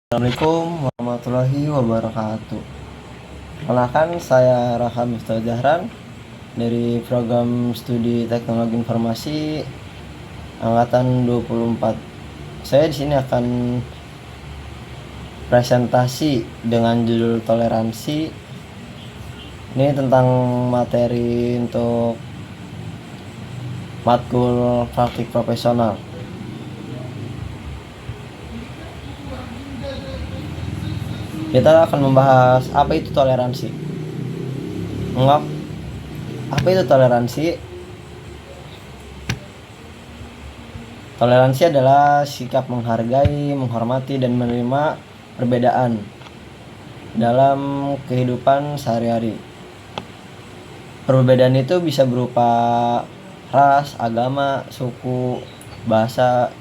Assalamualaikum warahmatullahi wabarakatuh. Perkenalkan, saya Rahman Mustafa Jahran dari program studi Teknologi Informasi angkatan 24. Saya di sini akan presentasi dengan judul toleransi. Ini tentang materi untuk matkul praktik profesional. Kita akan membahas apa itu toleransi. Enggak, apa itu toleransi? Toleransi adalah sikap menghargai, menghormati, dan menerima perbedaan dalam kehidupan sehari-hari. Perbedaan itu bisa berupa ras, agama, suku, bahasa,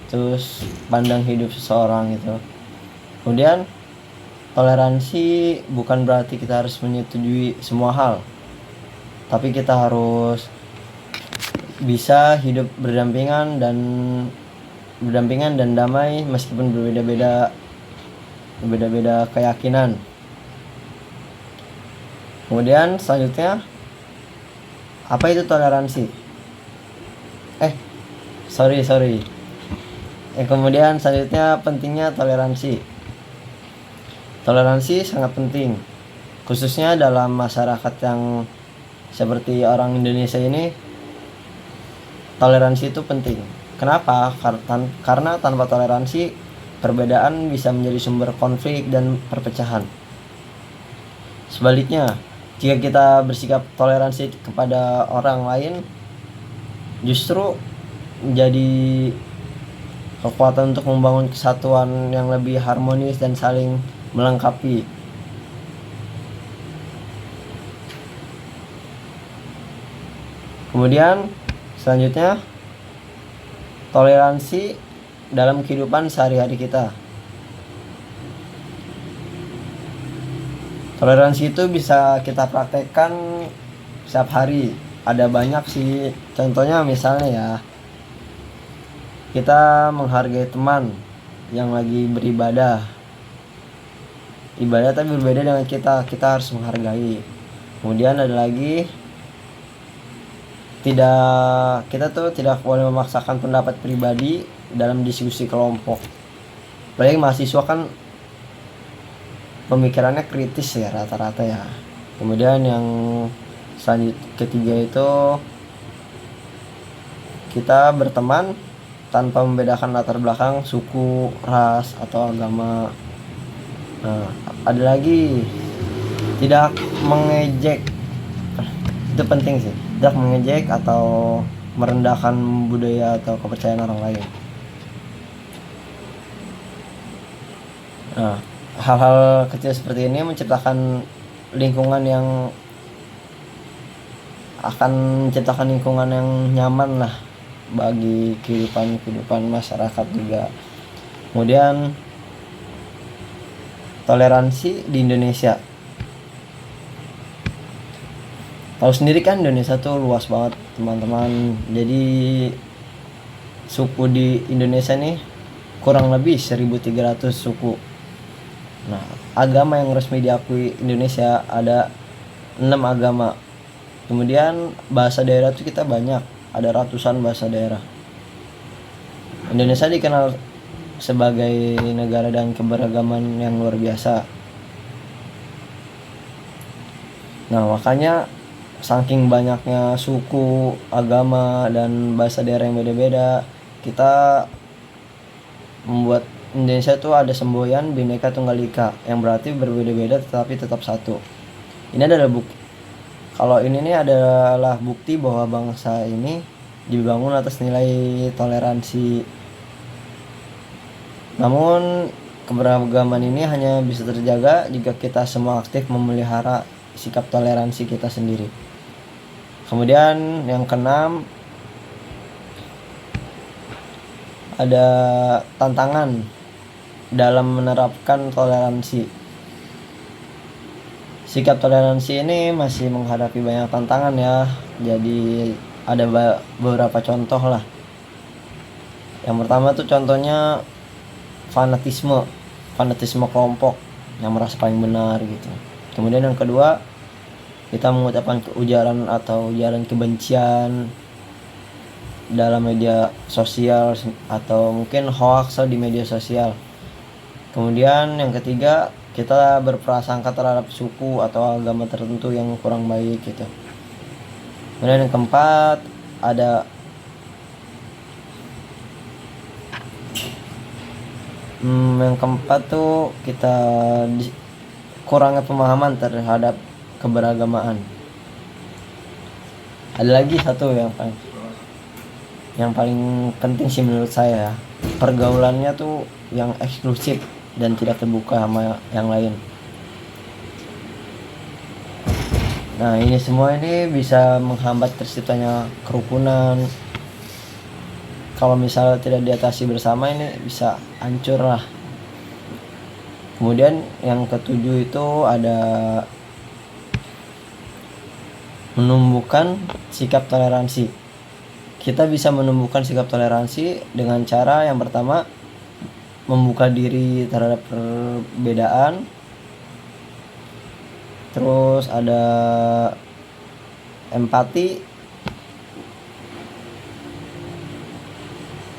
terus pandang hidup seseorang gitu. Kemudian toleransi bukan berarti kita harus menyetujui semua hal, tapi kita harus bisa hidup berdampingan dan damai meskipun berbeda-beda keyakinan. Kemudian selanjutnya, apa itu toleransi? Kemudian selanjutnya, pentingnya toleransi. Toleransi sangat penting, khususnya dalam masyarakat yang seperti orang Indonesia ini. Toleransi itu penting. Kenapa? Karena tanpa toleransi, perbedaan bisa menjadi sumber konflik dan perpecahan. Sebaliknya, jika kita bersikap toleransi kepada orang lain, justru menjadi kekuatan untuk membangun kesatuan yang lebih harmonis dan saling melengkapi. Kemudian selanjutnya, toleransi dalam kehidupan sehari-hari kita. Toleransi itu bisa kita praktekkan setiap hari. Ada banyak sih. Contohnya misalnya ya, kita menghargai teman yang lagi beribadah. Ibadah tapi berbeda dengan kita harus menghargai. Kemudian ada lagi, kita tidak boleh memaksakan pendapat pribadi dalam diskusi kelompok. Apalagi mahasiswa kan pemikirannya kritis ya rata-rata ya. Kemudian yang ketiga itu, kita berteman tanpa membedakan latar belakang, suku, ras, atau agama. Nah, ada lagi, tidak mengejek. Itu penting sih, tidak mengejek atau merendahkan budaya atau kepercayaan orang lain. Nah, hal-hal kecil seperti ini menciptakan lingkungan yang nyaman lah bagi kehidupan masyarakat juga. Kemudian toleransi di Indonesia. Tahu sendiri kan, Indonesia tuh luas banget teman-teman. Jadi suku di Indonesia nih kurang lebih 1.300 suku. Nah, agama yang resmi diakui Indonesia ada 6 agama. Kemudian bahasa daerah tuh kita banyak, ada ratusan bahasa daerah. Indonesia dikenal sebagai negara dengan keberagaman yang luar biasa. Nah, makanya saking banyaknya suku, agama, dan bahasa daerah yang beda-beda, kita membuat Indonesia itu ada semboyan Bhinneka Tunggal Ika, yang berarti berbeda-beda tetapi tetap satu. Ini adalah bukti bahwa bangsa ini dibangun atas nilai toleransi. Namun keberagaman ini hanya bisa terjaga jika kita semua aktif memelihara sikap toleransi kita sendiri. Kemudian yang keenam, ada tantangan dalam menerapkan toleransi. Sikap toleransi ini masih menghadapi banyak tantangan ya. Jadi ada beberapa contoh lah. Yang pertama tuh contohnya fanatisme. fanatisme kelompok yang merasa paling benar gitu. Kemudian yang kedua, kita mengucapkan ujaran atau ujaran kebencian dalam media sosial atau mungkin hoax di media sosial. Kemudian yang ketiga, kita berprasangka terhadap suku atau agama tertentu yang kurang baik gitu. Kemudian yang keempat, ada yang keempat tuh kita kurangnya pemahaman terhadap keberagamaan. Ada lagi satu yang paling penting sih menurut saya, pergaulannya tuh yang eksklusif dan tidak terbuka sama yang lain. Nah, ini semua ini bisa menghambat terciptanya kerukunan. Kalau misalnya tidak diatasi bersama, ini bisa hancur lah. Kemudian yang ketujuh itu ada menumbuhkan sikap toleransi. Kita bisa menumbuhkan sikap toleransi dengan cara yang pertama, membuka diri terhadap perbedaan. Terus ada empati.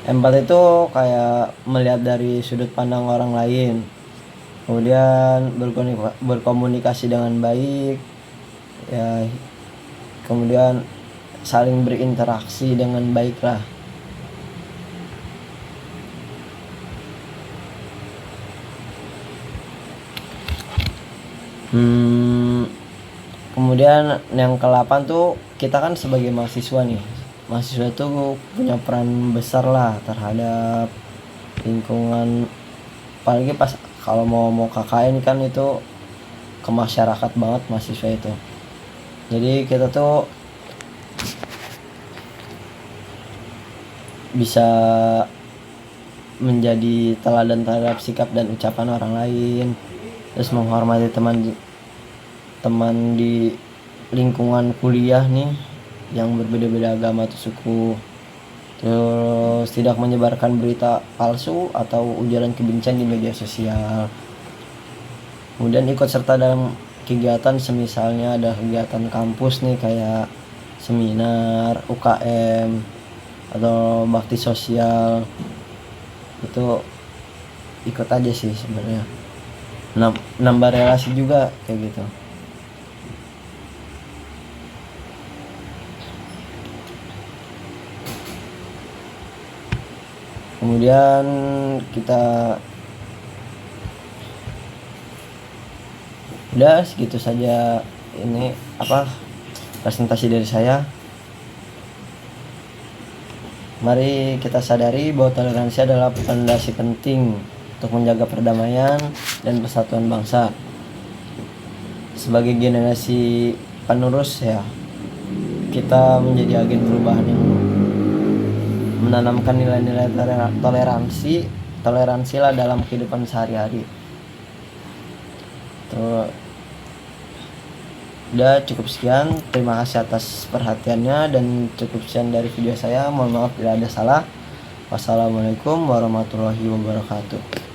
Empati itu kayak melihat dari sudut pandang orang lain. Kemudian berkomunikasi dengan baik. Ya, kemudian saling berinteraksi dengan baik lah. Kemudian yang ke-8 tuh, kita kan sebagai mahasiswa nih. Mahasiswa tuh punya peran besar lah terhadap lingkungan, apalagi pas kalau mau KKN kan itu ke masyarakat banget mahasiswa itu. Jadi kita tuh bisa menjadi teladan terhadap sikap dan ucapan orang lain, terus menghormati teman di lingkungan kuliah nih yang berbeda-beda agama atau suku, terus tidak menyebarkan berita palsu atau ujaran kebencian di media sosial. Kemudian ikut serta dalam kegiatan, semisalnya ada kegiatan kampus nih kayak seminar, UKM atau bakti sosial, itu ikut aja sih sebenarnya. Nambah relasi juga kayak gitu. Kemudian kita udah segitu saja ini presentasi dari saya. Mari kita sadari bahwa toleransi adalah fondasi penting untuk menjaga perdamaian dan persatuan bangsa. Sebagai generasi penerus ya, kita menjadi agen perubahan yang menanamkan nilai-nilai toleransi lah dalam kehidupan sehari-hari. Udah cukup sekian, terima kasih atas perhatiannya dan cukup sekian dari video saya. Mohon maaf bila ada salah. Wassalamualaikum warahmatullahi wabarakatuh.